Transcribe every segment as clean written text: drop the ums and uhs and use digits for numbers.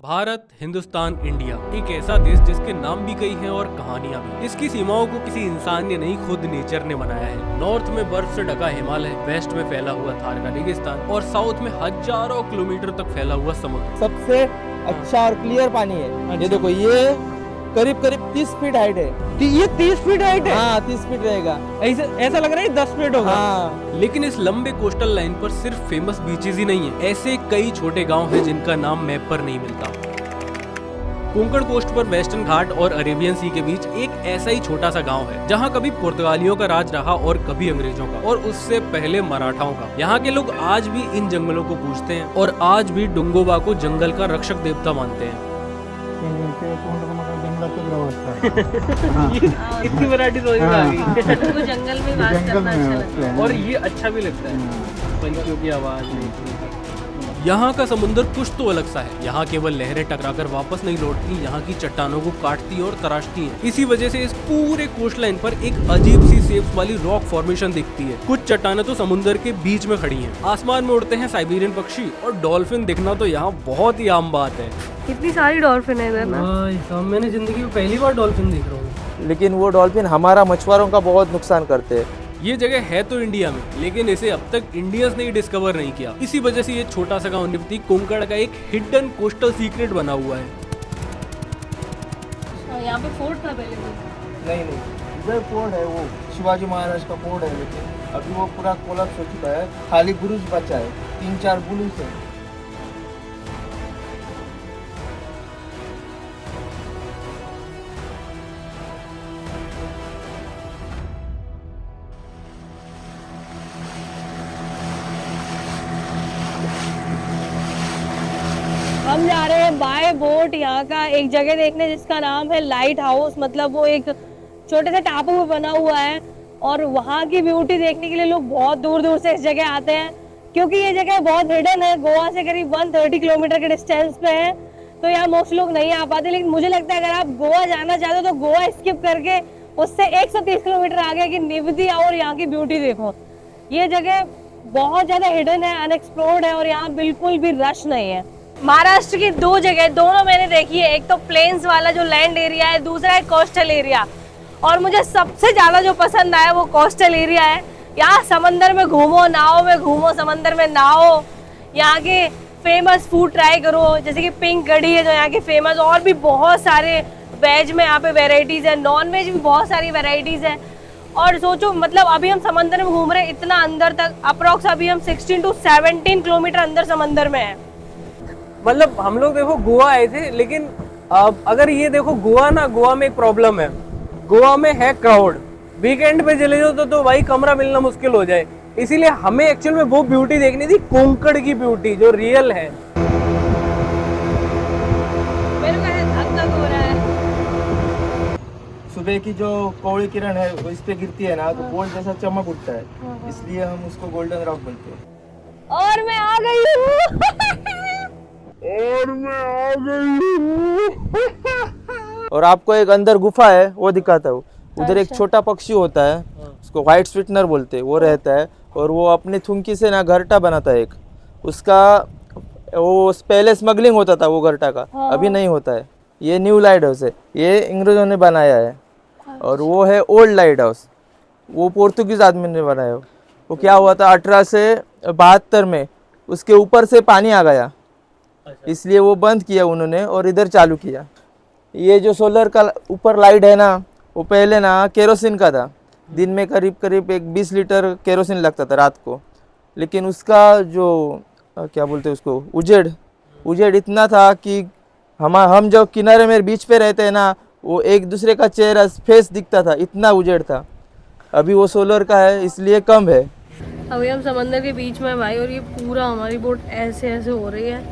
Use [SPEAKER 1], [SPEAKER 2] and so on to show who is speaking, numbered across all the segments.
[SPEAKER 1] Bharat, Hindustan, India एक ऐसा देश जिसके नाम भी कई हैं और कहानियां भी। इसकी सीमाओं को किसी इंसान ने नहीं, खुद नेचर ने बनाया है। नॉर्थ में बर्फ से ढका हिमालय, वेस्ट में फैला हुआ थार का रेगिस्तान और साउथ में हजारों किलोमीटर तक फैला हुआ समुद्र।
[SPEAKER 2] सबसे अच्छा और क्लियर पानी है। ये देखो, ये करीब 30 फीट हाइट है।
[SPEAKER 3] ये 30 फीट हाइट है?
[SPEAKER 2] हाँ, 30 फीट रहेगा।
[SPEAKER 3] ऐसा लग रहा है 10 फीट होगा।
[SPEAKER 2] हाँ।
[SPEAKER 1] लेकिन इस लंबे कोस्टल लाइन पर सिर्फ फेमस बीचेस ही नहीं है, ऐसे कई छोटे गांव हैं जिनका नाम मैप पर नहीं मिलता। कोंकण कोस्ट पर वेस्टर्न घाट और अरेबियन सी के बीच एक ऐसा ही छोटा सा गांव है जहां कभी पुर्तगालियों का राज रहा और कभी अंग्रेजों का, और उससे पहले मराठाओं का। यहाँ के लोग आज भी इन जंगलों को पूजते हैं और आज भी डुंगोबा को जंगल का रक्षक देवता मानते हैं।
[SPEAKER 3] इतनी वैरायटी तो आ गई।
[SPEAKER 4] वो जंगल में वास करना अच्छा लगता है
[SPEAKER 1] और ये अच्छा भी लगता है, पंछियों की आवाज। यहाँ का समुद्र कुछ तो अलग सा है। यहाँ केवल लहरें टकराकर वापस नहीं लौटती, यहाँ की चट्टानों को काटती और तराशती हैं। इसी वजह से इस पूरे कोस्ट लाइन पर एक अजीब सी शेप वाली रॉक फॉर्मेशन दिखती है। कुछ चट्टानें तो समुद्र के बीच में खड़ी हैं। आसमान में उड़ते हैं साइबेरियन पक्षी और डॉल्फिन दिखना तो यहाँ बहुत ही आम बात है।
[SPEAKER 4] कितनी सारी डॉल्फिन है इधर ना।
[SPEAKER 3] मैंने जिंदगी में पहली बार डॉल्फिन देख रहा हूँ।
[SPEAKER 2] लेकिन वो डॉल्फिन हमारा मछुआरों का बहुत नुकसान करते हैं।
[SPEAKER 1] ये जगह है तो इंडिया में, लेकिन इसे अब तक इंडियंस ने ही डिस्कवर नहीं किया। इसी वजह से ये छोटा सा गांव निपटी कोंकण का एक हिडन कोस्टल सीक्रेट बना हुआ है।
[SPEAKER 4] यहाँ पे फोर्ट था पहले।
[SPEAKER 2] नहीं, इधर फोर्ट है, वो शिवाजी महाराज का फोर्ट है, लेकिन अभी वो पूरा कोलैप्स हो चुका है। खाली बुरुज बचा है, 3-4 बुरुज है।
[SPEAKER 4] हम जा रहे हैं बाय बोट यहाँ का एक जगह देखने जिसका नाम है लाइट हाउस। मतलब वो एक छोटे से टापू में बना हुआ है और वहाँ की ब्यूटी देखने के लिए लोग बहुत दूर दूर से इस जगह आते हैं, क्योंकि ये जगह बहुत हिडन है। गोवा से करीब 130 किलोमीटर के डिस्टेंस पे है, तो यहाँ मोस्ट लोग नहीं आ पाते। लेकिन मुझे लगता है अगर आप गोवा जाना चाहते हो तो गोवा स्किप करके उससे 130 किलोमीटर आगे की निवदी और यहाँ की ब्यूटी देखो। ये जगह बहुत ज्यादा हिडन है, अनएक्सप्लोर्ड है और यहाँ बिल्कुल भी रश नहीं है। महाराष्ट्र की 2 जगह दोनों मैंने देखी है, एक तो प्लेन्स वाला जो लैंड एरिया है, दूसरा है कोस्टल एरिया। और मुझे सबसे ज्यादा जो पसंद आया वो कोस्टल एरिया है। यहाँ समंदर में घूमो, नाव में घूमो, समंदर में नहाओ, यहाँ के फेमस फूड ट्राई करो, जैसे कि पिंक कढ़ी है जो यहाँ की फेमस। और भी बहुत सारे वेज में यहाँ पे वेराइटीज है, नॉन वेज भी बहुत सारी वेराइटीज है। और सोचो, मतलब अभी हम समंदर में घूम रहे हैं इतना अंदर तक, अप्रोक्स अभी हम 16 to 17 किलोमीटर अंदर समंदर में है।
[SPEAKER 3] मतलब हम लोग देखो गोवा आए थे, लेकिन अगर ये देखो गोवा ना, गोवा में एक प्रॉब्लम है। गोवा में है क्राउड। वीकेंड पे चले जाओ तो भाई कमरा मिलना मुश्किल हो जाए। इसीलिए हमें एक्चुअल में वो ब्यूटी देखनी थी, कोंकण की ब्यूटी जो रियल है।
[SPEAKER 4] मेरे को धक-धक हो रहा है।
[SPEAKER 2] सुबह की जो कोवड़ी किरण है वो इस पे गिरती है ना, तो गोल्ड जैसा चमक उठता है, इसलिए हम उसको गोल्डन रॉक बोलते हैं।
[SPEAKER 4] और मैं आ गई हूँ।
[SPEAKER 2] और आपको एक अंदर गुफा है वो दिखाता हूँ। उधर एक छोटा पक्षी होता है, उसको व्हाइट स्वीटनर बोलते हैं, वो रहता है और वो अपनी थुमकी से ना घरटा बनाता है एक। उसका वो पहले स्मगलिंग होता था वो घरटा का, अभी नहीं होता है। ये न्यू लाइट हाउस है, ये अंग्रेजों ने बनाया है। और वो है ओल्ड लाइट हाउस, वो पोर्तुगीज आदमी ने बनाया। वो क्या हुआ था 1872 में उसके ऊपर से पानी आ गया, इसलिए वो बंद किया उन्होंने और इधर चालू किया। ये जो सोलर का ऊपर लाइट है ना, वो पहले ना केरोसिन का था। दिन में करीब एक 20 लीटर केरोसिन लगता था रात को। लेकिन उसका जो क्या बोलते हैं उसको, उजेड़ इतना था कि हम जो किनारे में बीच पे रहते हैं ना, वो एक दूसरे का चेहरा फेस दिखता था, इतना उजेड़ था। अभी वो सोलर का है इसलिए कम है।
[SPEAKER 4] अभी हम समंदर के बीच में भाई, और ये पूरा हमारी बोट ऐसे ऐसे हो रही है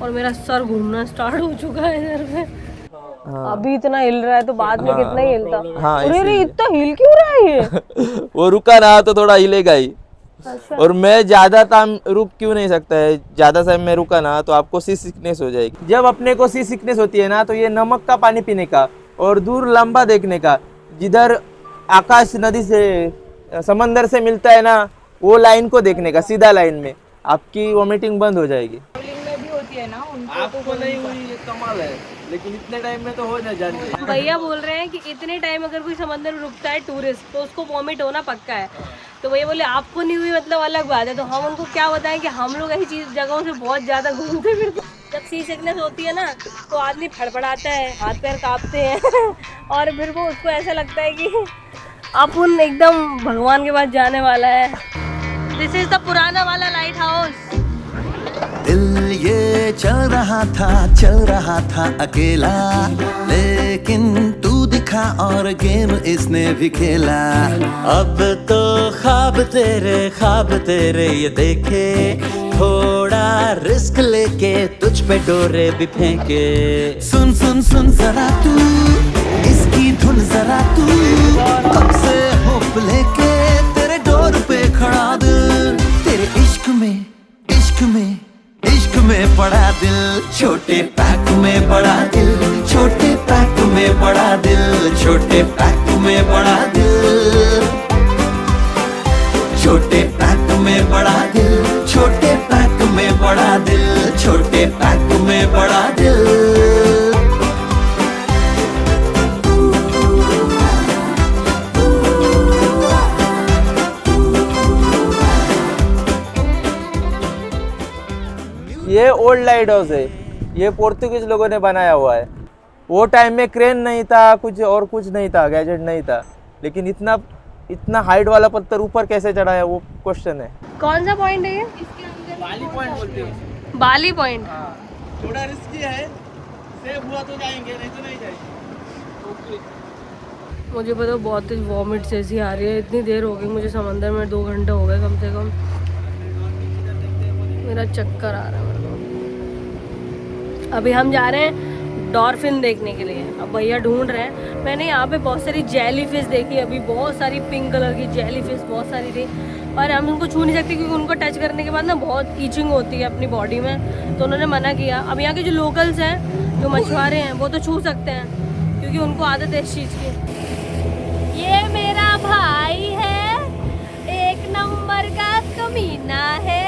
[SPEAKER 4] और मेरा सर घूमना स्टार्ट हो चुका है इधर पे। हाँ। अभी इतना हिल रहा है तो बाद में कितना ही हिलता।
[SPEAKER 2] हाँ,
[SPEAKER 4] अरे इतना हिल क्यों रहा है ये?
[SPEAKER 2] वो रुका ना तो थोड़ा हिलेगा ही।
[SPEAKER 4] अच्छा।
[SPEAKER 2] और मैं ज्यादा टाइम रुक क्यों नहीं सकता है, ज्यादा टाइम में रुका ना तो आपको सी सिकनेस हो जाएगी। जब अपने को सी सिकनेस होती है ना, तो ये नमक का पानी पीने का और दूर लंबा देखने का, जिधर आकाश नदी से समंदर से मिलता है ना, वो लाइन को देखने का, सीधा लाइन में आपकी वॉमिटिंग बंद हो जाएगी।
[SPEAKER 4] ट्रैवलिंग में भी हो
[SPEAKER 5] होती है ना उनको,
[SPEAKER 2] आपको नहीं हुई ये कमाल है, लेकिन इतने टाइम में तो हो जाए।
[SPEAKER 4] भैया बोल रहे हैं कि इतने टाइम अगर कोई समंदर में रुकता है टूरिस्ट तो उसको वॉमिट होना पक्का है। तो भैया बोले आपको नहीं हुई मतलब अलग बात है। तो हम उनको क्या बताएं कि हम लोग ऐसी चीज जगहों से बहुत ज्यादा घूमते फिरते। जब सी सिकनेस होती है ना तो आदमी फड़फड़ाता है, हाथ पैर कांपते हैं और फिर वो उसको ऐसा लगता है कि अपन एकदम भगवान के पास जाने वाला है। दिस इज द पुराना वाला लाइट हाउस।
[SPEAKER 6] दिल ये चल रहा था अकेला, लेकिन तू दिखा और गेम इसने भी खेला। अब तो ख्वाब तेरे ये देखे, थोड़ा रिस्क लेके तुझ पे डोरे भी फेंके। सुन सुन सुन जरा तू इसकी धुन जरा तू, कब से होप लेके तेरे डोर पे खड़ा दिल, तेरे इश्क में पड़ा दिल, छोटे पैक में बड़ा दिल, छोटे पैक में बड़ा दिल, छोटे पैक में बड़ा दिल, छोटे पैक में बड़ा दिल, छोटे पैक में बड़ा दिल, छोटे पैक में बड़ा दिल।
[SPEAKER 2] ये ओल्ड लाइट हाउस है, ये पोर्तुगीज लोगों ने बनाया हुआ है। वो टाइम में क्रेन नहीं था, कुछ नहीं था, गैजेट नहीं था, लेकिन इतना हाइट वाला पत्थर ऊपर कैसे चढ़ा है वो क्वेश्चन है।
[SPEAKER 4] कौन सा पॉइंट है ये?
[SPEAKER 2] बाली पॉइंट बोलते हैं।
[SPEAKER 4] बाली पॉइंट।
[SPEAKER 2] थोड़ा रिस्की है, सेफ हुआ तो जाएंगे, नहीं तो नहीं जाएंगे।
[SPEAKER 4] मुझे पता बहुत तेज वॉमिट जैसी आ रही है। इतनी देर हो गई मुझे समंदर में, 2 घंटे हो गए कम से कम। मेरा चक्कर आ रहा है। अभी हम जा रहे हैं डॉल्फिन देखने के लिए। अब भैया ढूंढ रहे हैं। मैंने यहाँ पे बहुत सारी जेली फिश देखी, अभी बहुत सारी पिंक कलर की जेली फिश बहुत सारी थी, और हम उनको छू नहीं सकते क्योंकि उनको टच करने के बाद ना बहुत ईचिंग होती है अपनी बॉडी में। तो उन्होंने मना किया। अब यहाँ के जो लोकल्स हैं, जो मछुआरे हैं, वो तो छू सकते हैं क्योंकि उनको आदत है इस चीज़ की। ये मेरा भाई है, 1 नंबर का कमीना है।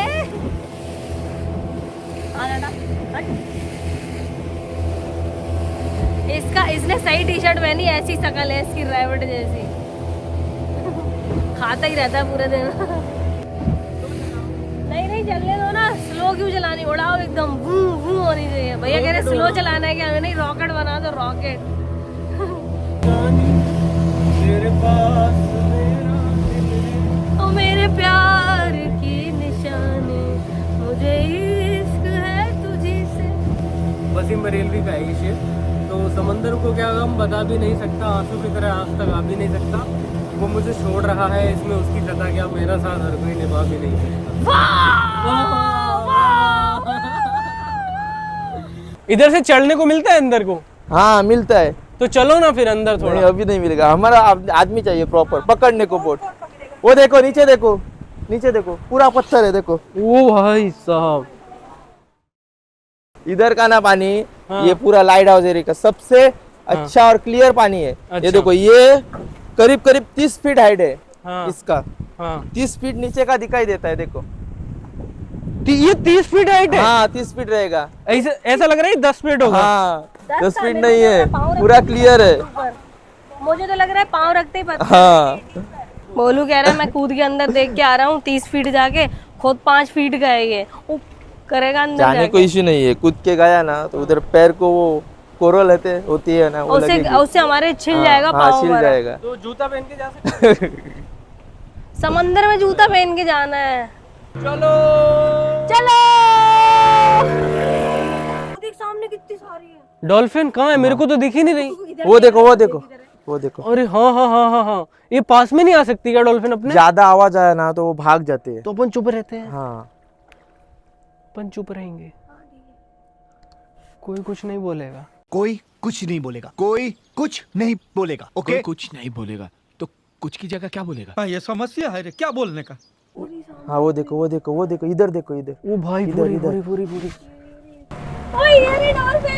[SPEAKER 4] इसने सही टी शर्ट पहनी, ऐसी शकल है इसकी ड्राइवर जैसी। खाता ही रहता है पूरे दिन। नहीं चलने दो ना, स्लो क्यों चलानी, उड़ाओ एकदम, वूं वूं होनी चाहिए। भैया कह रहे स्लो चलाना है क्या? नहीं, रॉकेट बना दो, रॉकेट। ओ मेरे प्यार की निशानी, मुझे इश्क है तुझी से।
[SPEAKER 3] वसीम बरेलवी का है ये शेर। तो समंदर को क्या हम बता भी नहीं सकता, आंसू की तरह आंख तक आ भी नहीं सकता। वो मुझे छोड़ रहा है, इसमें उसकी कथा क्या, मेरा साथ हर कोई निभा भी नहीं सकता। इधर से चढ़ने को मिलता है अंदर को?
[SPEAKER 2] हाँ मिलता है।
[SPEAKER 3] तो चलो ना फिर अंदर थोड़ा।
[SPEAKER 2] नहीं, अभी नहीं मिलेगा, हमारा आदमी चाहिए प्रॉपर पकड़ने को बोट। वो देखो नीचे, देखो पूरा पत्थर है, देखो।
[SPEAKER 3] ओ भाई साहब,
[SPEAKER 2] इधर का ना पानी,
[SPEAKER 3] हाँ।
[SPEAKER 2] ये पूरा लाइट हाउस एरिया का सबसे अच्छा और क्लियर पानी है।
[SPEAKER 3] अच्छा।
[SPEAKER 2] ये देखो, ये करीब 30 फीट हाइट है।
[SPEAKER 3] हाँ।
[SPEAKER 2] इसका
[SPEAKER 3] हाँ।
[SPEAKER 2] 30 फीट नीचे का दिखाई देता है, देखो।
[SPEAKER 3] ये 30 फीट हाइट है?
[SPEAKER 2] हाँ 30 फीट रहेगा।
[SPEAKER 3] ऐसा लग रहा है 10 फीट होगा।
[SPEAKER 2] हाँ 10 फीट नहीं है, पूरा क्लियर है।
[SPEAKER 4] मुझे तो लग रहा है पाँव रखते ही पता।
[SPEAKER 2] हाँ
[SPEAKER 4] बोलू कह रहा है मैं कूद के अंदर देख के आ रहा हूँ, 30 फीट जाके खुद 5 फीट गए, ये करेगा अंदर
[SPEAKER 2] जाने को इश्यू नहीं है, कूद के गया ना तो उधर पैर को वो कोरल होती है ना, वो
[SPEAKER 4] उससे हमारे छिल जाएगा
[SPEAKER 2] हाँ,
[SPEAKER 4] पाँव
[SPEAKER 2] छिल
[SPEAKER 4] हमारा।
[SPEAKER 2] जाएगा।
[SPEAKER 3] तो जूता पहन के जा सकते
[SPEAKER 4] समंदर में जूता पहन के जाना है।
[SPEAKER 3] चलो
[SPEAKER 4] देख सामने कितनी सारी है
[SPEAKER 3] डॉल्फिन। कहाँ है? मेरे को तो दिख ही नहीं रही।
[SPEAKER 2] वो देखो।
[SPEAKER 3] अरे हाँ, ये पास में नहीं आ सकती क्या डॉल्फिन अपने?
[SPEAKER 2] ज्यादा आवाज आया ना तो वो भाग जाते हैं।
[SPEAKER 3] तो अपन चुप रहते हैं।
[SPEAKER 2] हाँ
[SPEAKER 3] अपन चुप रहेंगे, कोई कुछ नहीं बोलेगा।
[SPEAKER 7] कोई कुछ नहीं बोलेगा, कोई कुछ नहीं बोलेगा। ओके,
[SPEAKER 8] कोई कुछ नहीं बोलेगा तो कुछ की जगह क्या बोलेगा?
[SPEAKER 7] हाँ, ये समस्या है रे, क्या बोलने का।
[SPEAKER 2] हाँ वो देखो, इधर देखो, इधर।
[SPEAKER 3] ओ भाई,
[SPEAKER 2] इधर,
[SPEAKER 3] पूरी
[SPEAKER 4] ओए ये रे डॉल्फिन।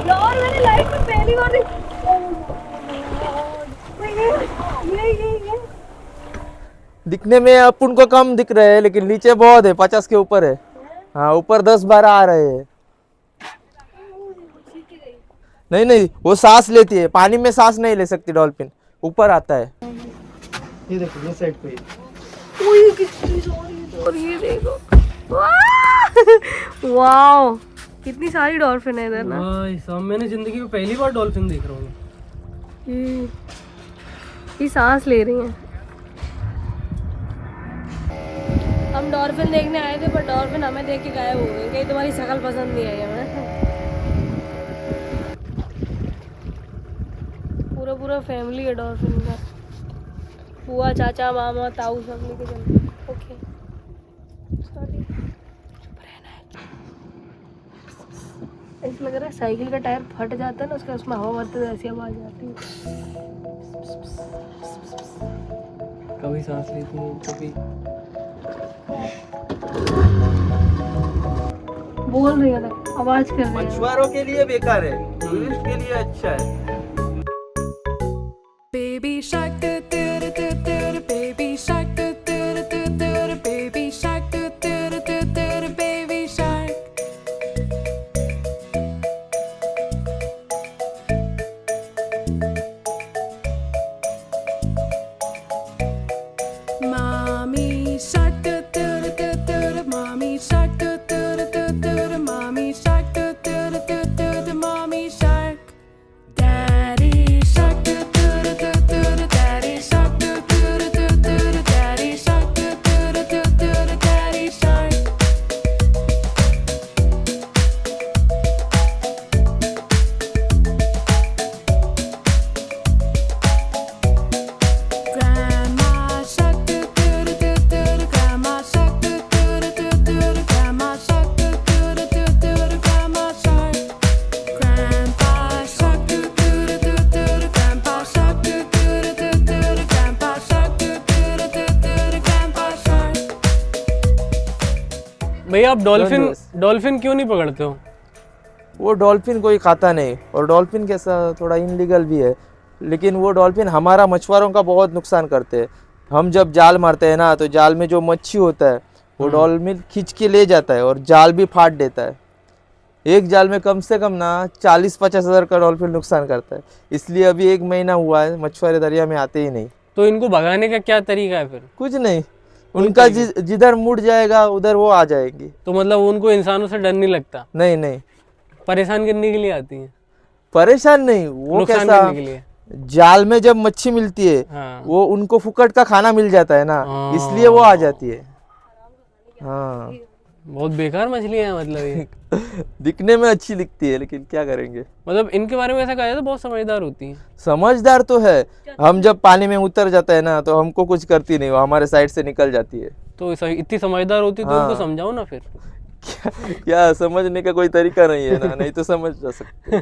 [SPEAKER 4] यार मैंने लाइफ में पहली बार ये
[SPEAKER 2] दिखने में अपन को कम दिख रहे हैं लेकिन नीचे बहुत है, 50 के ऊपर है। हाँ ऊपर 10-12 आ रहे हैं। नहीं नहीं, वो सांस लेती है, पानी में सांस नहीं ले सकती डॉल्फिन, ऊपर आता है।
[SPEAKER 7] ये देखो ये साइड पे
[SPEAKER 4] और ये देखो, वाओ कितनी सारी डॉल्फिन है इधर ना।
[SPEAKER 3] भाई साहब मैंने जिंदगी में पहली बार डॉल्फिन देख रहा हूँ।
[SPEAKER 4] ये सांस ले रही हैं। हम डॉल्फिन देखने आए थे पर डॉल्फिन हमें देख के गायब हो गई। कहीं तुम्हारी शक्ल पसंद नहीं आई हमें। पूरा पूरा फैमिली है डॉल्फिन का, बुआ चाचा मामा ताऊ सब लेके चलते। ओके सॉरी, चुप रहना है। ऐसा लग रहा है साइकिल का टायर फट जाता है ना, उसका उसमें हवा भरते ऐसी आवाज आती है।
[SPEAKER 3] कभी सांस लेती है, कभी
[SPEAKER 4] बोल रही है, आवाज कर रही है।
[SPEAKER 2] मछुआरों के लिए बेकार है, टूरिस्ट के लिए अच्छा है।
[SPEAKER 5] Baby shark, do do do do do, baby shark, do do do do do, baby shark, do do do do do, baby shark. Mommy shark, do do do do do, mommy shark, do do do do do, mommy shark, do do do do do, mommy shark. Daddy shark, do do do do do, daddy shark, do do do do do, daddy shark, do do do do do, daddy shark. Grandma shark, do do do do do, grandma shark, do do do do do, grandma shark, do do do do do, grandma shark. Grandpa shark, do do do do do, grandpa shark, do do do do do, grandpa shark, do do do do do, grandpa shark.
[SPEAKER 3] भैया आप dolphin
[SPEAKER 2] दोस्त।
[SPEAKER 3] Dolphin क्यों नहीं पकड़ते हो?
[SPEAKER 2] वो dolphin कोई खाता नहीं, और डॉल्फिन कैसा थोड़ा इनलीगल भी है, लेकिन वो डॉल्फिन हमारा मछुआरों का बहुत नुकसान करते हैं। हम जब जाल मारते हैं ना, तो जाल में जो मच्छी होता है वो डॉल्फिन खींच के ले जाता है और जाल भी फाड़ देता है। एक जाल में कम से कम ना 40-50 हज़ार का डॉल्फिन नुकसान करता है। इसलिए अभी 1 महीना हुआ है मछुआरे दरिया में आते ही नहीं।
[SPEAKER 3] तो इनको भगाने का क्या तरीका है फिर?
[SPEAKER 2] कुछ नहीं, उनका जिधर मुड़ जाएगा उधर वो आ जाएंगी।
[SPEAKER 3] तो मतलब उनको इंसानों से डर नहीं लगता,
[SPEAKER 2] नहीं नहीं,
[SPEAKER 3] परेशान करने के लिए आती हैं,
[SPEAKER 2] परेशान नहीं, वो
[SPEAKER 3] नुकसान
[SPEAKER 2] कैसा
[SPEAKER 3] करने के लिए।
[SPEAKER 2] जाल में जब मच्छी मिलती है
[SPEAKER 3] हाँ।
[SPEAKER 2] वो उनको फुकट का खाना मिल जाता है ना,
[SPEAKER 3] हाँ।
[SPEAKER 2] इसलिए वो आ जाती है। हाँ
[SPEAKER 3] बहुत बेकार मछलियां हैं मतलब ये।
[SPEAKER 2] दिखने में अच्छी दिखती है लेकिन क्या करेंगे।
[SPEAKER 3] मतलब इनके बारे में ऐसा कहा जाता है बहुत समझदार होती हैं।
[SPEAKER 2] समझदार तो है, हम जब पानी में उतर जाते हैं ना तो हमको कुछ करती नहीं, वो हमारे साइड से निकल जाती है।
[SPEAKER 3] तो इतनी समझदार होती तो
[SPEAKER 2] हाँ।
[SPEAKER 3] उनको समझाओ ना फिर।
[SPEAKER 2] क्या समझने का कोई तरीका नहीं है ना, नहीं तो समझ जा सकते।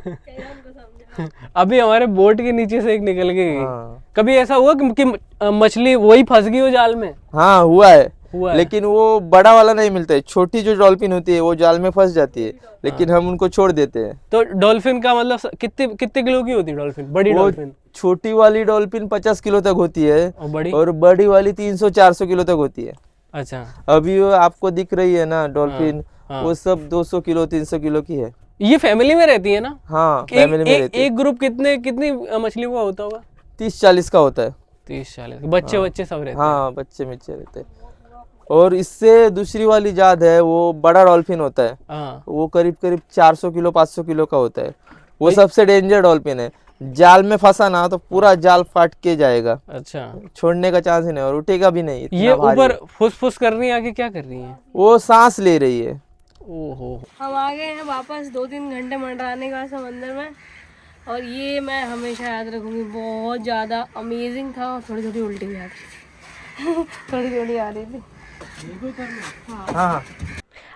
[SPEAKER 3] अभी हमारे बोट के नीचे से एक निकल के गई।
[SPEAKER 2] हाँ।
[SPEAKER 3] कभी ऐसा हुआ कि मछली वही फंस गई हो जाल में?
[SPEAKER 2] हाँ हुआ है,
[SPEAKER 3] हुआ है।
[SPEAKER 2] लेकिन वो बड़ा वाला नहीं मिलता है, छोटी जो डॉल्फिन होती है वो जाल में फंस जाती है, लेकिन हम उनको छोड़ देते हैं।
[SPEAKER 3] तो डॉल्फिन का मतलब कितने कितने किलो की होती है डॉल्फिन? बड़ी
[SPEAKER 2] वो
[SPEAKER 3] डॉल्फिन?
[SPEAKER 2] छोटी वाली डॉल्फिन 50 किलो तक होती है
[SPEAKER 3] और बड़ी?
[SPEAKER 2] और बड़ी वाली 300-400 किलो तक होती है।
[SPEAKER 3] अच्छा।
[SPEAKER 2] अभी वो आपको दिख रही है ना डॉल्फिन,
[SPEAKER 3] हाँ।
[SPEAKER 2] वो सब 200 किलो 300 किलो की है।
[SPEAKER 3] ये फैमिली में रहती है ना?
[SPEAKER 2] हाँ फैमिली में रहती है।
[SPEAKER 3] एक ग्रुप कितनी मछली का होता होगा?
[SPEAKER 2] 30-40 का होता है।
[SPEAKER 3] 30-40 बच्चे सब रहते हैं।
[SPEAKER 2] हाँ बच्चे मिच्चे रहते हैं। और इससे दूसरी वाली जात है, वो बड़ा डॉल्फिन होता है,
[SPEAKER 3] हाँ।
[SPEAKER 2] वो करीब 400 किलो 500 किलो का होता है। वो सबसे डेंजर डॉल्फिन है, जाल में फंसा ना तो पूरा जाल फाट के जाएगा,
[SPEAKER 3] अच्छा।
[SPEAKER 2] छोड़ने का चांस ही नहीं और उठेगा भी नहीं, इतना
[SPEAKER 3] ये
[SPEAKER 2] भारी
[SPEAKER 3] ऊपर
[SPEAKER 2] है।
[SPEAKER 3] फुस कर रही है, आगे क्या कर रही है?
[SPEAKER 2] वो सांस ले रही है।
[SPEAKER 3] ओहो।
[SPEAKER 4] हम आ गए हैं वापस 2-3 घंटे मंडराने का समंदर में, और ये मैं हमेशा याद रखूंगी, बहुत ज़्यादा अमेजिंग था। और थोड़ी थोड़ी उल्टी भी आ रही थी थोड़ी थोड़ी आ रही थी।
[SPEAKER 2] हाँ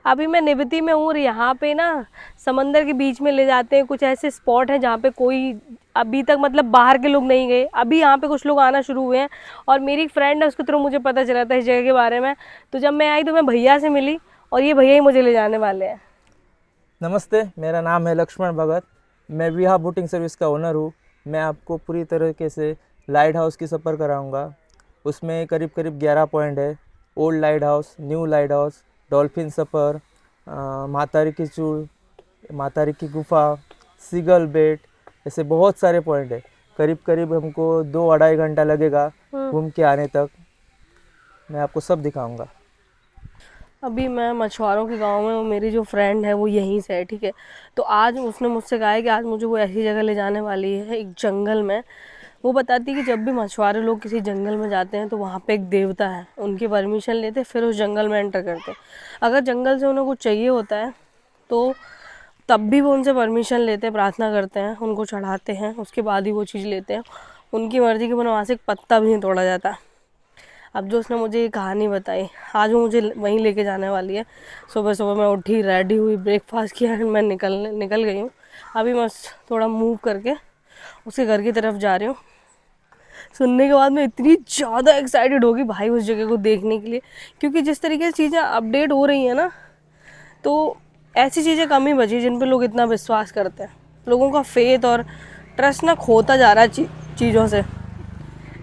[SPEAKER 4] अभी मैं निवृत्ति में हूँ और यहाँ पे ना समंदर के बीच में ले जाते हैं, कुछ ऐसे स्पॉट हैं जहाँ पे कोई अभी तक मतलब बाहर के लोग नहीं गए। अभी यहाँ पे कुछ लोग आना शुरू हुए हैं, और मेरी एक फ्रेंड है, उसके थ्रू मुझे पता चला था इस जगह के बारे में। तो जब मैं आई तो मैं भैया से मिली, और ये भैया ही मुझे ले जाने वाले हैं।
[SPEAKER 2] नमस्ते, मेरा नाम है लक्ष्मण भगत, मैं विहा बोटिंग सर्विस का ओनर हूँ। मैं आपको पूरी तरीके से लाइट हाउस की सफ़र कराऊँगा। उसमें करीब करीब 11 पॉइंट है। Old lighthouse, new lighthouse, dolphin सफर, मातारी की चूड़, मातारी की गुफा, सीगल बेट, ऐसे बहुत सारे पॉइंट है। करीब करीब हमको 2-2.5 घंटा लगेगा घूम के आने तक। मैं आपको सब दिखाऊंगा।
[SPEAKER 4] अभी मैं मछुआरों के गांव में, मेरी जो फ्रेंड है वो यहीं से है, ठीक है। तो आज उसने मुझसे कहा है कि आज मुझे वो ऐसी जगह ले जाने वाली है, एक जंगल में। वो बताती है कि जब भी मछुआरे लोग किसी जंगल में जाते हैं तो वहाँ पे एक देवता है, उनकी परमिशन लेते फिर उस जंगल में एंटर करते। अगर जंगल से उन्हें कुछ चाहिए होता है तो तब भी वो उनसे परमिशन लेते हैं, प्रार्थना करते हैं, उनको चढ़ाते हैं, उसके बाद ही वो चीज़ लेते हैं। उनकी मर्ज़ी के बिना वहाँ से एक पत्ता भी नहीं तोड़ा जाता। अब जो उसने मुझे ये कहानी बताई, आज वो मुझे वहीं लेके जाने वाली है। सुबह सुबह मैं उठी, रेडी हुई, ब्रेकफास्ट किया, मैं निकल गई हूँ। अभी मैं थोड़ा मूव करके उसके घर की तरफ जा रही हूँ। सुनने के बाद मैं इतनी ज़्यादा एक्साइटेड होगी भाई उस जगह को देखने के लिए, क्योंकि जिस तरीके से चीज़ें अपडेट हो रही हैं ना, तो ऐसी चीज़ें कम ही बची जिन पे लोग इतना विश्वास करते हैं। लोगों का फेथ और ट्रस्ट ना खोता जा रहा है चीज़ों से।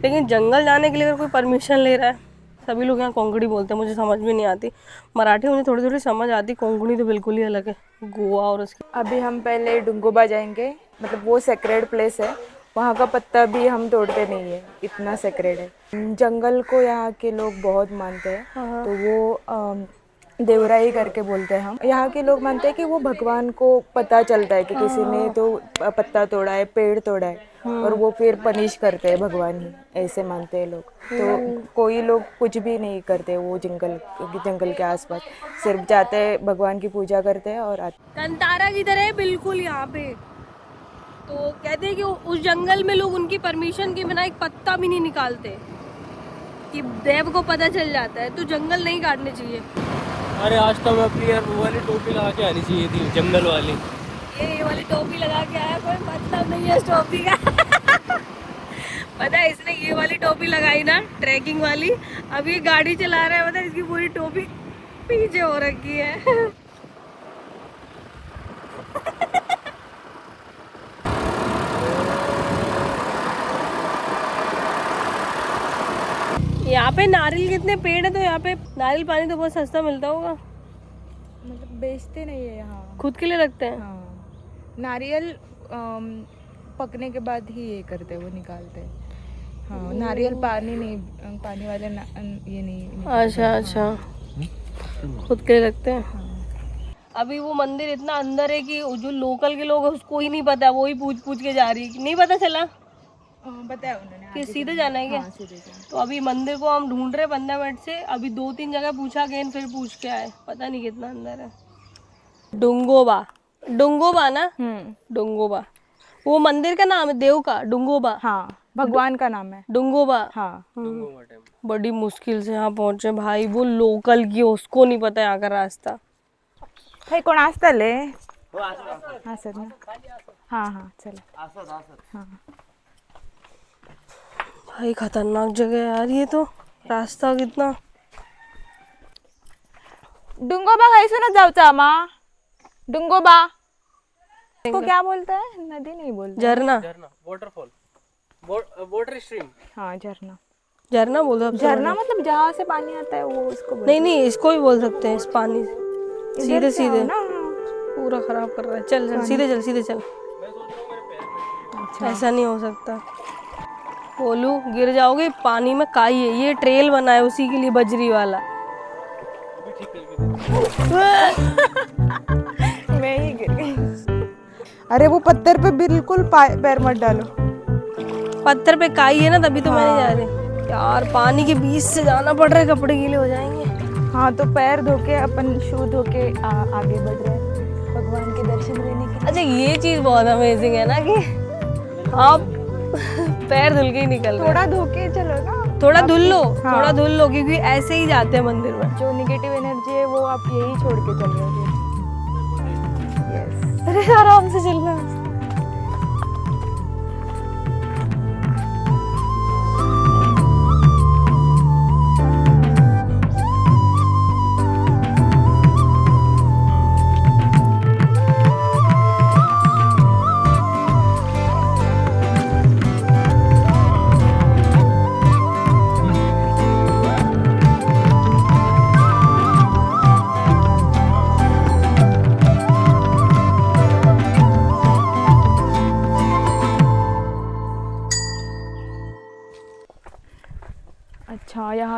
[SPEAKER 4] लेकिन जंगल जाने के लिए अगर कोई परमिशन ले रहा है, सभी लोग यहाँ कोंकणी बोलते हैं, मुझे समझ भी नहीं आती। मराठी मुझे थोड़ी थोड़ी समझ आती, कोंकणी तो बिल्कुल ही अलग है। गोवा और उसकी
[SPEAKER 9] अभी हम पहले डुंगोबा जाएंगे, मतलब वो सेक्रेड प्लेस है, वहाँ का पत्ता भी हम तोड़ते नहीं है, इतना सेक्रेड है। जंगल को यहाँ के लोग बहुत मानते हैं, तो वो देवराई करके बोलते हैं हम। यहाँ के लोग मानते हैं कि वो भगवान को पता चलता है कि किसी ने तो पत्ता तोड़ा है, पेड़ तोड़ा है, और वो फिर पनिश करते हैं भगवान ही, ऐसे मानते हैं लोग। तो कोई लोग कुछ भी नहीं करते वो जंगल के आसपास, सिर्फ जाते हैं, भगवान की पूजा करते हैं और आते।
[SPEAKER 4] कंतारा की तरह बिल्कुल यहाँ पे। तो कहते हैं कि उस जंगल में लोग उनकी परमिशन के बिना एक पत्ता भी नहीं निकालते, कि देव को पता चल जाता है। तो जंगल नहीं काटने चाहिए।
[SPEAKER 3] अरे आज तो मैं अपनी यार वो वाली टोपी लगा के आनी चाहिए थी, जंगल वाली।
[SPEAKER 4] ये वाली टोपी लगा के आया, कोई मतलब नहीं है इस टोपी का। पता है इसने ये वाली टोपी लगाई ना, ट्रैकिंग वाली, अब ये गाड़ी चला रहा है, पता है इसकी पूरी टोपी पीछे हो रखी है। यहाँ पे नारियल कितने पेड़ है, तो यहाँ पे नारियल पानी तो बहुत सस्ता मिलता होगा।
[SPEAKER 9] मतलब बेचते नहीं है यहाँ,
[SPEAKER 4] खुद के लिए रखते हैं।
[SPEAKER 9] हाँ, नारियल पकने के बाद ही ये करते हैं, वो निकालते हैं। हाँ, नारियल पानी नहीं, पानी वाले ये नहीं।
[SPEAKER 4] अच्छा अच्छा, खुद के लिए रखते हैं। अभी वो मंदिर इतना अंदर है कि जो लोकल के लोग हैं उसको ही नहीं पता, वो ही पूछ पूछ के जा रही है। नहीं पता चला,
[SPEAKER 9] बताया उन्होंने
[SPEAKER 4] कि सीधे जाना है क्या?
[SPEAKER 9] हाँ, सीधे जाना।
[SPEAKER 4] तो अभी मंदिर को हम ढूंढ रहे 15 मिनट से, अभी 2-3 जगह पूछा गया, फिर पूछ के आए, पता नहीं कितना अंदर है। डुंगोबा ना, डुंगोबा वो मंदिर का नाम है, देव का डुंगोबा।
[SPEAKER 9] हाँ, भगवान का नाम है
[SPEAKER 4] डुंगोबा।
[SPEAKER 9] हाँ।
[SPEAKER 4] बड़ी मुश्किल से यहाँ पहुंचे भाई, वो लोकल की उसको नहीं पता यहाँ का रास्ता।
[SPEAKER 9] भाई कोण असतले हाँ सर ना, हाँ चला। हाँ
[SPEAKER 4] भाई खतरनाक जगह है यार ये तो, रास्ता कितना।
[SPEAKER 9] डुंगोबा खाईसूनच जाऊचा आमा, डुंगोबा को क्या बोलते हैं? नदी नहीं बोलते,
[SPEAKER 4] झरना,
[SPEAKER 3] वाटरफॉल, वाटर स्ट्रीम।
[SPEAKER 9] हाँ झरना,
[SPEAKER 4] झरना बोल दो।
[SPEAKER 9] झरना मतलब जहाँ से पानी आता है वो उसको बोलते
[SPEAKER 4] नहीं नहीं, इसको भी बोल सकते हैं, इस पानी से सीधे सीधे
[SPEAKER 9] ना।
[SPEAKER 4] पूरा खराब कर रहा है। चल चल सीधे चल, सीधे चल। ऐसा नहीं हो सकता, बोलू गिर जाओगे पानी में। काई है ये, ट्रेल बना है उसी के लिए, बजरी वाला।
[SPEAKER 9] मैं ही गिर गई। अरे वो पत्थर पे बिल्कुल पैर मत डालो,
[SPEAKER 4] पत्थर पे काई है ना, तभी तो मैं नहीं जा रही यार। पानी के बीच से जाना पड़ रहा है, कपड़े गीले हो जाएंगे।
[SPEAKER 9] हाँ तो पैर धो के, अपन शू धो के आगे बढ़ रहे हैं भगवान के दर्शन लेने के।
[SPEAKER 4] अच्छा ये चीज बहुत अमेजिंग है ना, कि आप पैर धुल के ही निकल रहे हैं।
[SPEAKER 9] थोड़ा धो के चलो ना,
[SPEAKER 4] थोड़ा धुल लो,
[SPEAKER 9] हाँ।
[SPEAKER 4] थोड़ा धुल लो, क्योंकि ऐसे ही जाते हैं मंदिर में।
[SPEAKER 9] जो निगेटिव एनर्जी है वो आप यही छोड़ के चल रहे हो।
[SPEAKER 4] अरे आराम से चलना है।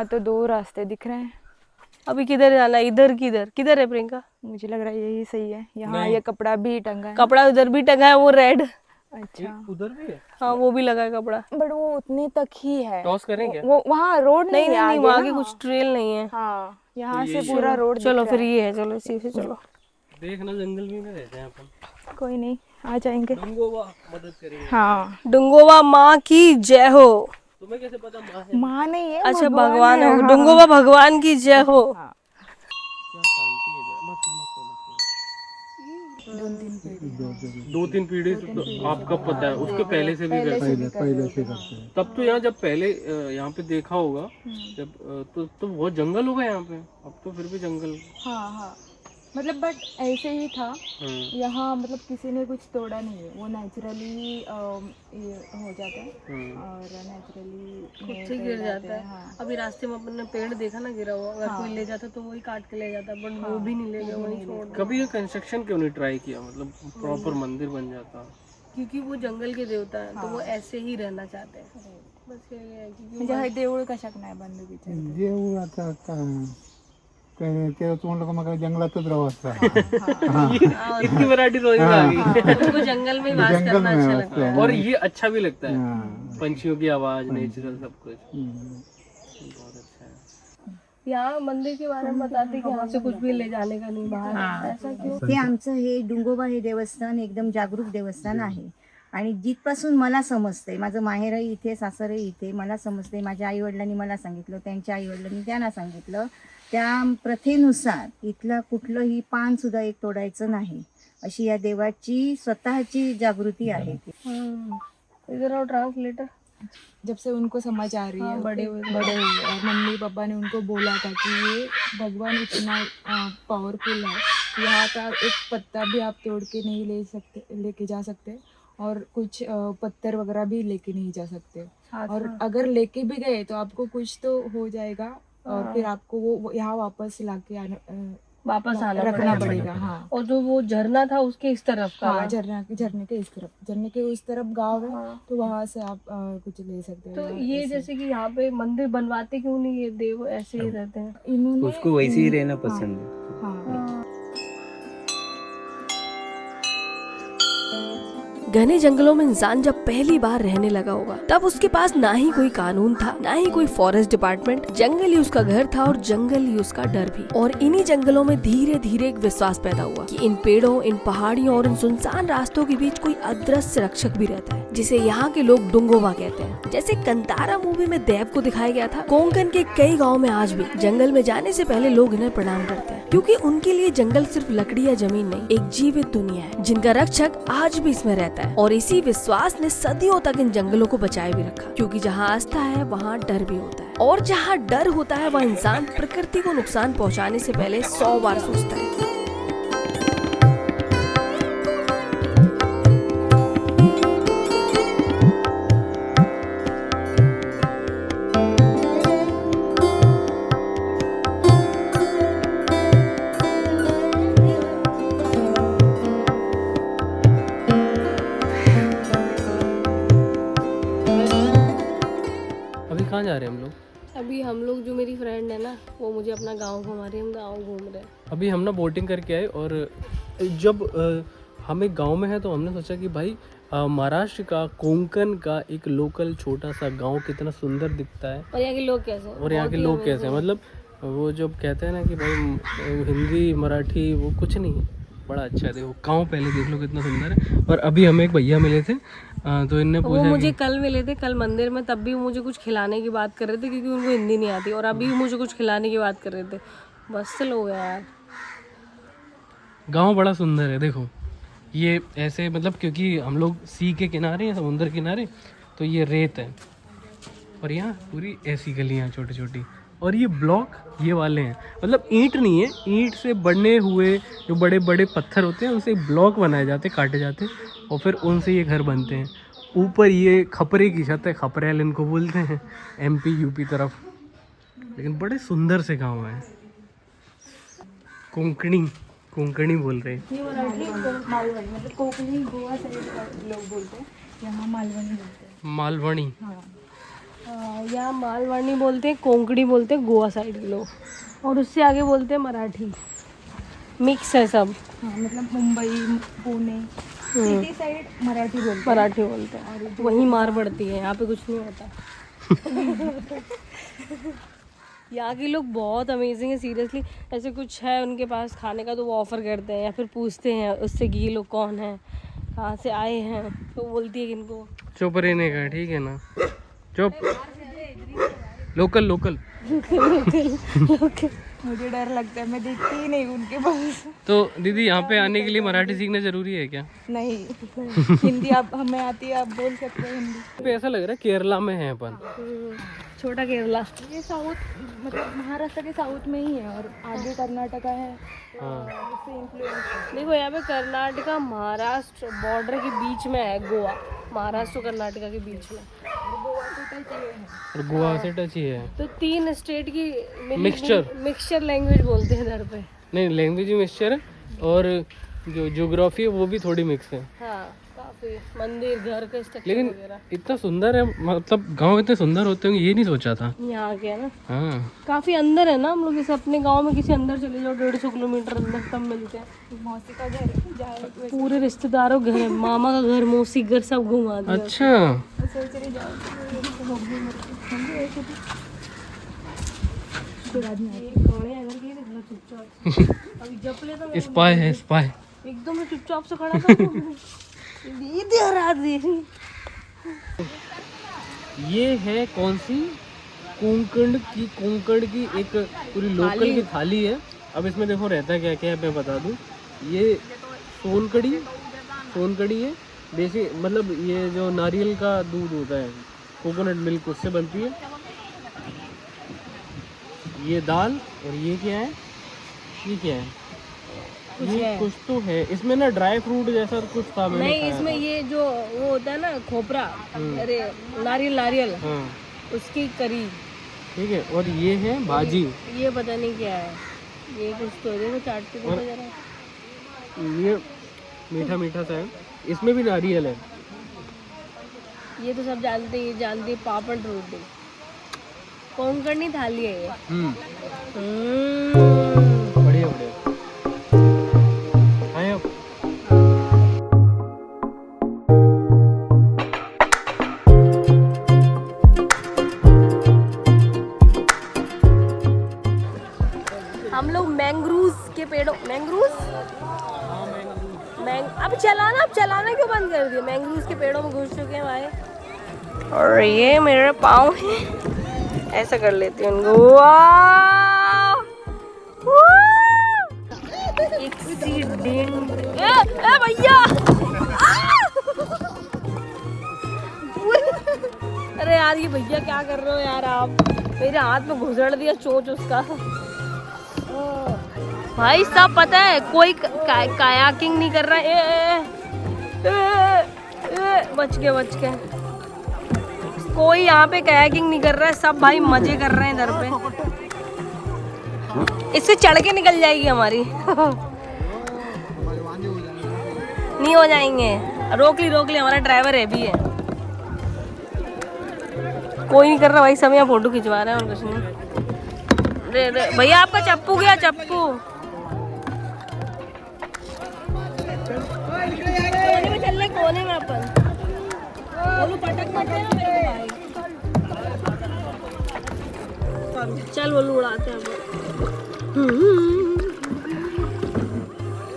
[SPEAKER 9] यहाँ तो 2 रास्ते दिख रहे हैं।
[SPEAKER 4] अभी किधर जाना है? इधर किधर किधर है प्रियंका?
[SPEAKER 9] मुझे लग रहा है यही सही है। यहाँ ये कपड़ा भी टंगा है।
[SPEAKER 4] कपड़ा उधर भी टंगा है, वो रेड।
[SPEAKER 9] अच्छा,
[SPEAKER 3] उधर भी है।
[SPEAKER 4] हाँ वो भी लगा है कपड़ा।
[SPEAKER 9] बट वो उतने तक ही है।
[SPEAKER 3] टॉस करें क्या?
[SPEAKER 9] वो वहाँ रोड
[SPEAKER 4] नहीं
[SPEAKER 9] नहीं है
[SPEAKER 4] नहीं,
[SPEAKER 9] आगे
[SPEAKER 4] वहाँ
[SPEAKER 9] ना।
[SPEAKER 4] के कुछ ट्रेल नहीं है।
[SPEAKER 9] हाँ, यहाँ से पूरा रोड
[SPEAKER 4] चलो फिर ये है, चलो इसी से चलो।
[SPEAKER 3] देखना जंगल में ना रहते हैं अपन।
[SPEAKER 9] कोई नहीं, आ जाएंगे।
[SPEAKER 3] डुंगोवा मदद करेंगे।
[SPEAKER 9] हाँ,
[SPEAKER 4] डुंगोवा माँ की जय हो।
[SPEAKER 3] तुम्हें कैसे पता माँ है?
[SPEAKER 9] माँ नहीं है,
[SPEAKER 4] अच्छा भगवान है,
[SPEAKER 9] हाँ।
[SPEAKER 4] डुंगोवा भगवान की जय हो।
[SPEAKER 3] क्या शांति है इधर। मत करो, मत करो। 2-3 पीढ़ी से तो आपका पता है, उसके पहले से भी करते हैं। तब तो यहाँ जब पहले यहाँ पे देखा होगा जब तो बहुत जंगल होगा यहाँ पे। अब तो फिर भी जंगल।
[SPEAKER 9] हाँ हाँ, मतलब बट ऐसे ही था यहाँ, मतलब किसी ने कुछ तोड़ा नहीं है, वो नेचुरली हो जाता है और नेचुरली
[SPEAKER 4] खुद से गिर जाता है।
[SPEAKER 9] हाँ।
[SPEAKER 4] अभी रास्ते में अपन ने पेड़ देखा ना गिरा हुआ, अगर कोई ले जाता तो वही काट के ले जाता, बट वो भी नहीं ले गया, वही छोड़ दिया।
[SPEAKER 3] कभी ये कंस्ट्रक्शन क्यों नहीं ट्राई किया? मतलब प्रॉपर मंदिर बन जाता।
[SPEAKER 4] क्योंकि वो जंगल के देवता हैं, तो वो ऐसे ही रहना चाहते हैं। बस यही है, क्योंकि
[SPEAKER 9] म्हणजे हा देऊळ कशाक नाही बंद बिचार
[SPEAKER 10] देऊ आता ते तोंड मग जंगलातच राहू असता
[SPEAKER 3] इतनी वैरायटी समझ में आ गई।
[SPEAKER 4] उनको जंगल में वास करना अच्छा लगता है।
[SPEAKER 3] और ये अच्छा भी लगता है, पंछियों की आवाज, नेचुरल सब कुछ बहुत अच्छा है।
[SPEAKER 4] यहाँ मंदिर के बारे में बताते कि यहाँ से कुछ भी ले जाने का नहीं बाहर, ऐसा क्यों?
[SPEAKER 11] हे आमचं हे डुंगोबा हे देवस्थान एकदम जागरूक देवस्थान आहे आणि जिथपासून मला समजतंय, माझं माहेरही इथे, सासरही इथे, मला समजतंय, माझ्या आईवडिलांनी मला सांगितलं, त्यांच्या आईवडिलांनी त्यांना सांगितलं, त्या प्रथेनुसार इथला कुठलंही पान सुद्धा एक तोडायचं नाही, अशी या देवाची स्वतःची जागृती आहे।
[SPEAKER 4] इधर आओ ट्रांसलेटर।
[SPEAKER 9] जब से उनको समझ आ रही है, बड़े हुए और मम्मी पापा ने उनको बोला था कि ये भगवान इतना पावरफुल है, यहाँ का एक पत्ता भी आप तोड़ के नहीं लेके जा सकते और कुछ पत्थर वगैरह भी लेके नहीं जा सकते, और अगर लेके भी गए तो आपको कुछ तो हो जाएगा और फिर आपको वो यहाँ वापस लाके
[SPEAKER 4] वापस आना
[SPEAKER 9] रखना पड़ेगा। हाँ,
[SPEAKER 4] और जो वो झरना था उसके इस तरफ का,
[SPEAKER 9] हाँ, झरने के इस तरफ, झरने के उस तरफ गांव है, तो वहाँ से आप कुछ ले सकते हैं।
[SPEAKER 4] तो ये जैसे कि यहाँ पे मंदिर बनवाते क्यों नहीं, ये देव ऐसे ही रहते हैं?
[SPEAKER 9] इन्होंने
[SPEAKER 2] उसको वैसे ही रहना पसंद है।
[SPEAKER 9] हाँ,
[SPEAKER 12] घने जंगलों में इंसान जब पहली बार रहने लगा होगा तब उसके पास ना ही कोई कानून था, ना ही कोई फॉरेस्ट डिपार्टमेंट। जंगल ही उसका घर था और जंगल ही उसका डर भी। और इन्हीं जंगलों में धीरे धीरे एक विश्वास पैदा हुआ कि इन पेड़ों, इन पहाड़ियों और इन सुनसान रास्तों के बीच कोई अदृश्य रक्षक भी रहता है, जिसे यहाँ के लोग डुंगोबा कहते हैं। जैसे कंतारा मूवी में देव को दिखाया गया था, कोंकण के कई गाँव में आज भी जंगल में जाने से पहले लोग इन्हें प्रणाम करते हैं, क्योंकि उनके लिए जंगल सिर्फ लकड़ी या जमीन नहीं, एक जीवित दुनिया है जिनका रक्षक आज भी इसमें रहता है। और इसी विश्वास ने सदियों तक इन जंगलों को बचाए भी रखा, क्योंकि जहाँ आस्था है वहाँ डर भी होता है, और जहाँ डर होता है वहाँ इंसान प्रकृति को नुकसान पहुँचाने से पहले 100 बार सोचता है।
[SPEAKER 3] कहाँ जा रहे हैं हम लोग?
[SPEAKER 4] अभी हम लोग, जो मेरी फ्रेंड है ना, वो मुझे अपना गांव घुमा रही है, हम गांव घूम रहे हैं।
[SPEAKER 3] अभी हम ना बोटिंग करके आए, और जब हम एक गांव में है तो हमने सोचा कि भाई महाराष्ट्र का, कोंकण का एक लोकल छोटा सा गांव कितना सुंदर दिखता है,
[SPEAKER 4] और यहाँ के लोग कैसे हैं,
[SPEAKER 3] और यहाँ के लोग कैसे हैं। मतलब वो जब कहते हैं ना कि भाई हिंदी मराठी वो कुछ नहीं है, बड़ा अच्छा है। देखो गाँव पहले देख लो कितना सुंदर है। और अभी हमें एक भैया मिले थे, तो इनने पूछा,
[SPEAKER 4] वो मुझे कल मिले थे, कल मंदिर में, तब भी मुझे कुछ खिलाने की बात कर रहे थे क्योंकि उनको हिंदी नहीं आती, और अभी मुझे कुछ खिलाने की बात कर रहे थे। बस से लोग हैं यार।
[SPEAKER 3] गांव बड़ा सुंदर है। देखो ये ऐसे, मतलब क्योंकि हम लोग सी के किनारे हैं, समुद्र किनारे, तो ये रेत है, और यहाँ पूरी ऐसी गलियाँ छोटी छोटी, और ये ब्लॉक ये वाले हैं, मतलब ईंट नहीं है, ईंट से बने हुए जो बड़े बड़े पत्थर होते हैं उनसे ब्लॉक बनाए जाते, काटे जाते, और फिर उनसे ये घर बनते हैं। ऊपर ये खपरे की छत है, खपरेल इनको बोलते हैं MP UP तरफ, लेकिन बड़े सुंदर से गांव हैं। कोंकणी बोल रहे हैं।
[SPEAKER 9] ये मालवणी, मतलब कोंकणी गोवा साइड लोग बोलते हैं, यहाँ मालवणी बोलते हैं।
[SPEAKER 3] मालवणी।
[SPEAKER 9] हाँ,
[SPEAKER 4] यहाँ मालवाणी बोलते हैं, कोंकणी बोलते हैं गोवा साइड के लोग, और उससे आगे बोलते हैं मराठी। मिक्स है सब।
[SPEAKER 9] हाँ, मतलब मुंबई, पुणे, सिटी साइड
[SPEAKER 4] मराठी बोलते हैं, वहीं मार पड़ती है, यहाँ पे कुछ नहीं होता। यहाँ के लोग बहुत अमेजिंग है सीरियसली। ऐसे कुछ है उनके पास खाने का तो वो ऑफ़र करते हैं, या फिर पूछते हैं उससे कि ये लोग कौन है, कहाँ से आए हैं, तो बोलती है कि इनको
[SPEAKER 3] चुप रहने का, ठीक है ना, चुप। Local local.
[SPEAKER 9] मुझे डर लगता है, मैं देखती ही नहीं उनके पास।
[SPEAKER 3] तो दीदी यहाँ पे आने के लिए मराठी सीखना जरूरी है क्या?
[SPEAKER 9] नहीं, हिंदी आप हमें आती है, आप बोल सकते हैं हिंदी।
[SPEAKER 3] पे ऐसा लग रहा है केरला में है अपन।
[SPEAKER 4] छोटा केरला।
[SPEAKER 9] ये साउथ, मतलब महाराष्ट्र के साउथ में ही है, और आगे कर्नाटका है। उससे इन्फ्लुएंस।
[SPEAKER 4] देखो यहाँ पे कर्नाटका महाराष्ट्र बॉर्डर के बीच में है गोवा, महाराष्ट्र और कर्नाटका के बीच में,
[SPEAKER 3] और गोवा से टच ही है।
[SPEAKER 4] तो 3 स्टेट की
[SPEAKER 3] मिक्सचर
[SPEAKER 4] लैंग्वेज बोलते हैं इधर पे।
[SPEAKER 3] नहीं, लैंग्वेज भी मिक्सचर है, और जो ज्योग्राफी है वो भी थोड़ी मिक्स है।
[SPEAKER 4] हाँ, काफी मंदिर, घर के स्ट्रक्चर
[SPEAKER 3] लेकिन
[SPEAKER 4] वगैरह।
[SPEAKER 3] इतना सुंदर है, मतलब गांव इतने सुंदर होते होंगे ये नहीं सोचा था।
[SPEAKER 4] यहाँ के है ना,
[SPEAKER 3] हाँ,
[SPEAKER 4] काफी अंदर है ना। हम लोग जैसे अपने गांव में किसी अंदर चले जाओ 150 किलोमीटर अंदर तब मिलते हैं।
[SPEAKER 9] मौसी का घर जाए,
[SPEAKER 4] पूरे रिश्तेदारों घर है, मामा का घर, मौसी घर, सब घुमा दिया।
[SPEAKER 3] अच्छा।
[SPEAKER 9] सोच रही जाओ।
[SPEAKER 4] अभी जब ले तो
[SPEAKER 3] स्पाई है, स्पाई।
[SPEAKER 4] एकदम चुपचाप से खड़ा था।
[SPEAKER 3] ये है कौन सी? कोंकण की एक पूरी लोकल की थाली है। अब इसमें देखो रहता क्या क्या है मैं बता दूं। ये सोनकड़ी है, देसी, मतलब ये जो नारियल का दूध होता है, कोकोनट मिल्क, उससे बनती है। ये दाल, और ये क्या है? ये कुछ तो है इसमें ना, ड्राई फ्रूट जैसा कुछ था।
[SPEAKER 4] नहीं, इसमें ये जो वो होता है ना खोपरा, अरे नारियल,
[SPEAKER 3] हाँ,
[SPEAKER 4] उसकी करी,
[SPEAKER 3] ठीक है। और ये है भाजी,
[SPEAKER 4] ये पता नहीं क्या है, ये कुछ तो देखो चाट के देखो जरा।
[SPEAKER 3] ये मीठा मीठा सा है, इसमें भी नारियल है।
[SPEAKER 4] ये तो सब जानते हैं, पापड़ रोटी, कोंकणी थाली है ये।
[SPEAKER 3] बढ़िया बढ़िया। आए अब।
[SPEAKER 4] हम लोग मैंग्रूव्स के पेड़ों, अब चलाना क्यों बंद कर दिया? मैंग्रूव्स के पेड़ों में घुस चुके हैं भाई। और ये मेरे पाँव हैं, ऐसा कर लेती हूँ उनको। भैया, अरे यार ये भैया क्या कर रहे हो यार आप? मेरे हाथ में घुसड़ दिया चोंच उसका। भाई सब पता है, कोई कायाकिंग नहीं कर रहा है। बच गए। कोई यहाँ पे कायाकिंग नहीं कर रहा है, सब भाई मजे कर रहे हैं इधर पे। इससे चढ़ के निकल जाएगी हमारी। नहीं हो जाएंगे, रोक ली, हमारा ड्राइवर है भी है। कोई नहीं कर रहा भाई, सब यहाँ फोटो खिंचवा रहे हैं और कुछ नहीं। भैया आपका चप्पू गया, चप्पू। कोने में अपन बोलू, पटक मत देना मेरे भाई। चल बोलू, उड़ाते हैं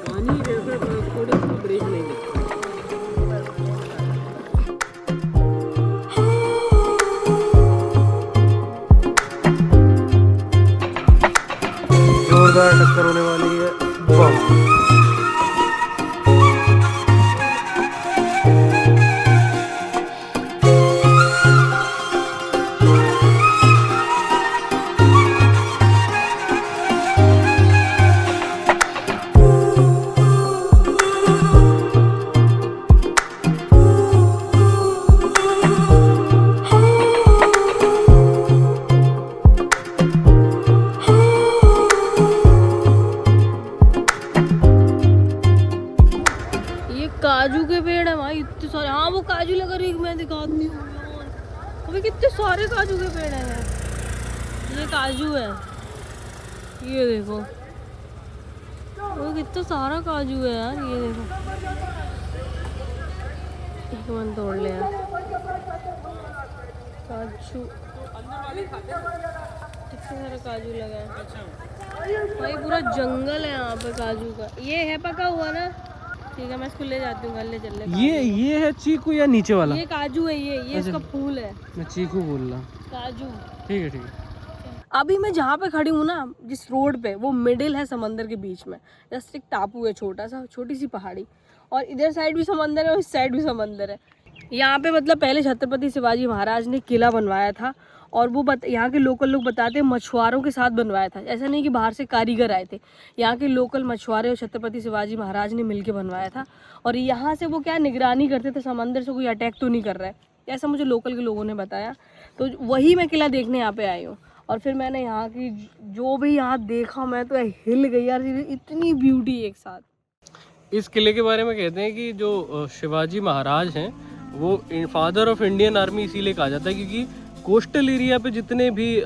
[SPEAKER 3] पानी जैसा थोड़ी सी ब्रेक नहीं है। जोरदार टक्कर होने वाली है। बम। काजू के पेड़ है भाई इतने सारे। हाँ वो काजू लगा रही है, मैं दिखाती हूँ।
[SPEAKER 4] अभी कितने सारे काजू के पेड़ हैं। ये काजू है, ये देखो, वो कितना सारा काजू है यार। ये देखो, एक मन तोड़ ले यार काजू, कितने सारे काजू लगा है भाई, पूरा जंगल है यहाँ पे काजू का। ये है पका हुआ ना, ठीक है मैं इसको ले जाती हूँ, घर ले चल ले।
[SPEAKER 3] ये है चीकू या नीचे वाला?
[SPEAKER 4] ये काजू है, ये इसका फूल है।
[SPEAKER 3] मैं चीकू बोल रहा।
[SPEAKER 4] काजू,
[SPEAKER 3] ठीक है ठीक है।
[SPEAKER 4] अभी मैं जहाँ पे खड़ी हूँ ना, जिस रोड पे, वो मिडिल है समंदर के बीच में। जस्ट एक टापू है छोटा सा, छोटी सी पहाड़ी, और इधर साइड भी समंदर है और इस साइड भी समंदर है। यहाँ पे मतलब पहले छत्रपति शिवाजी महाराज ने किला बनवाया था, और वो यहाँ के लोकल लोग बताते हैं मछुआरों के साथ बनवाया था। ऐसा नहीं कि बाहर से कारीगर आए थे, यहाँ के लोकल मछुआरे और छत्रपति शिवाजी महाराज ने मिलकर बनवाया था। और यहाँ से वो क्या निगरानी करते थे, समंदर से कोई अटैक तो नहीं कर रहा है, ऐसा मुझे लोकल के लोगों ने बताया। तो वही मैं किला देखने यहाँ पे आई हूँ। और फिर मैंने यहाँ की जो भी यहाँ देखा, मैं तो हिल गई यार, इतनी ब्यूटी एक साथ।
[SPEAKER 3] इस किले के बारे में कहते हैं कि जो शिवाजी महाराज हैं वो फादर ऑफ इंडियन आर्मी इसीलिए कहा जाता है, क्योंकि कोस्टल एरिया पे जितने भी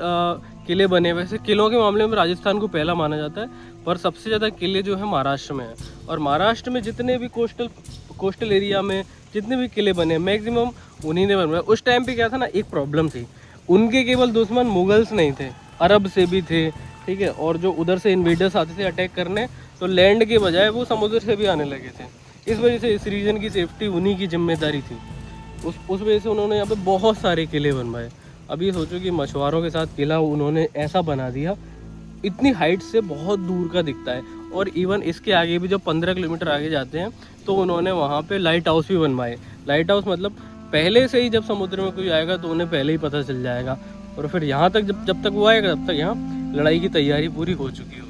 [SPEAKER 3] किले बने, वैसे किलों के मामले में राजस्थान को पहला माना जाता है, पर सबसे ज़्यादा किले जो है महाराष्ट्र में है। और महाराष्ट्र में जितने भी कोस्टल एरिया में जितने भी किले बने मैक्सिमम उन्हीं ने बनवाए। उस टाइम पे क्या था ना, एक प्रॉब्लम थी, उनके केवल दुश्मन मुगल्स नहीं थे, अरब से भी थे, ठीक है। और जो उधर से इन्वेडर्स आते थे अटैक करने, तो लैंड के बजाय वो समुद्र से भी आने लगे थे। इस वजह से इस रीजन की सेफ्टी उन्हीं की जिम्मेदारी थी। उस वजह से उन्होंने यहाँ पे बहुत सारे किले बनवाए। अभी सोचो कि मछुआरों के साथ किला उन्होंने ऐसा बना दिया, इतनी हाइट से बहुत दूर का दिखता है। और इवन इसके आगे भी जब 15 किलोमीटर आगे जाते हैं तो उन्होंने वहाँ पे लाइट हाउस भी बनवाए। लाइट हाउस मतलब पहले से ही जब समुद्र में कोई आएगा तो उन्हें पहले ही पता चल जाएगा, और फिर यहाँ तक जब तक वो आएगा तब तक यहाँ लड़ाई की तैयारी पूरी हो चुकी हो।